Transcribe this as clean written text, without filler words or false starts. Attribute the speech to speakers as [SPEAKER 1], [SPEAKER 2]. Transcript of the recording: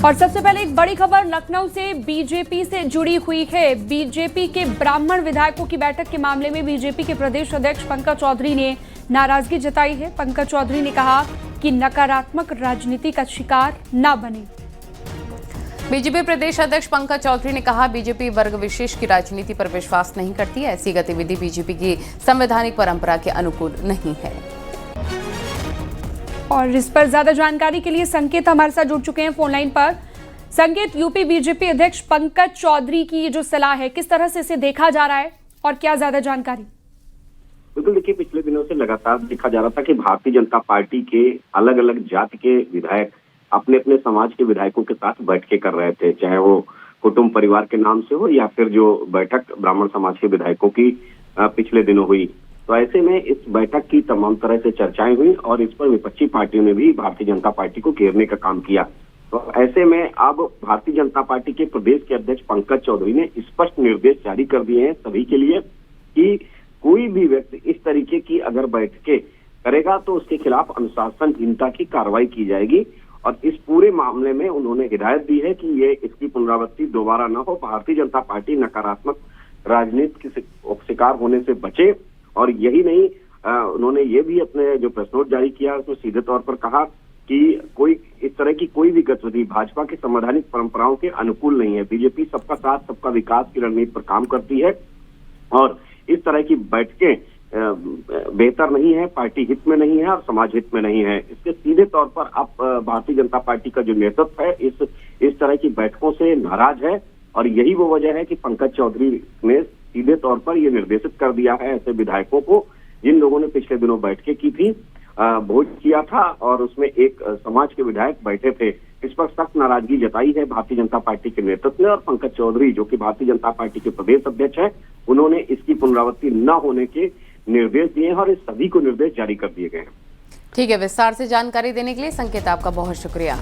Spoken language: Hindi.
[SPEAKER 1] और सबसे पहले एक बड़ी खबर लखनऊ से बीजेपी से जुड़ी हुई है। बीजेपी के ब्राह्मण विधायकों की बैठक के मामले में बीजेपी के प्रदेश अध्यक्ष पंकज चौधरी ने नाराजगी जताई है। पंकज चौधरी ने कहा कि नकारात्मक राजनीति का शिकार न बने।
[SPEAKER 2] बीजेपी प्रदेश अध्यक्ष पंकज चौधरी ने कहा, बीजेपी वर्ग विशेष की राजनीति पर विश्वास नहीं करती है। ऐसी गतिविधि बीजेपी की संवैधानिक परंपरा के अनुकूल नहीं है।
[SPEAKER 1] और इस पर ज्यादा जानकारी के लिए संकेत हमारे साथ जुड़ चुके हैं फोन लाइन पर। संकेत, यूपी बीजेपी अध्यक्ष पंकज चौधरी की ये जो सलाह है, किस तरह से इसे देखा जा रहा है और क्या ज्यादा जानकारी?
[SPEAKER 3] बिल्कुल, देखिए, पिछले दिनों से लगातार देखा जा रहा था कि भारतीय जनता पार्टी के अलग अलग जाति के विधायक अपने अपने समाज के विधायकों के साथ बैठकें कर रहे थे, चाहे वो कुटुंब परिवार के नाम से हो या फिर जो बैठक ब्राह्मण समाज के विधायकों की पिछले दिनों हुई। तो ऐसे में इस बैठक की तमाम तरह से चर्चाएं हुई और इस पर विपक्षी पार्टियों ने भी भारतीय जनता पार्टी को घेरने का काम किया। तो ऐसे में अब भारतीय जनता पार्टी के प्रदेश के अध्यक्ष पंकज चौधरी ने स्पष्ट निर्देश जारी कर दिए हैं सभी के लिए कि कोई भी व्यक्ति इस तरीके की अगर बैठकें करेगा तो उसके खिलाफ अनुशासनहीनता की कार्रवाई की जाएगी। और इस पूरे मामले में उन्होंने हिदायत दी है कि ये इसकी पुनरावृत्ति दोबारा न हो। भारतीय जनता पार्टी नकारात्मक राजनीति के शिकार होने से बचे। और यही नहीं, उन्होंने ये भी अपने जो प्रेस नोट जारी किया उसमें सीधे तौर पर कहा कि कोई इस तरह की कोई भी गतिविधि भाजपा की संवैधानिक परंपराओं के अनुकूल नहीं है। बीजेपी सबका साथ सबका विकास की रणनीति पर काम करती है और इस तरह की बैठकें बेहतर नहीं है, पार्टी हित में नहीं है और समाज हित में नहीं है। इसके सीधे तौर पर अब भारतीय जनता पार्टी का जो नेतृत्व है इस तरह की बैठकों से नाराज है और यही वो वजह है कि पंकज चौधरी ने सीधे तौर पर यह निर्देशित कर दिया है ऐसे विधायकों को जिन लोगों ने पिछले दिनों बैठकें की थी, भोज किया था और उसमें एक समाज के विधायक बैठे थे। इस पर सख्त नाराजगी जताई है भारतीय जनता पार्टी के नेतृत्व ने और पंकज चौधरी जो कि भारतीय जनता पार्टी के प्रदेश अध्यक्ष है, उन्होंने इसकी पुनरावृत्ति न होने के निर्देश दिए हैं और इस सभी को निर्देश जारी कर दिए गए हैं।
[SPEAKER 2] ठीक है, विस्तार से जानकारी देने के लिए संकेत आपका बहुत शुक्रिया।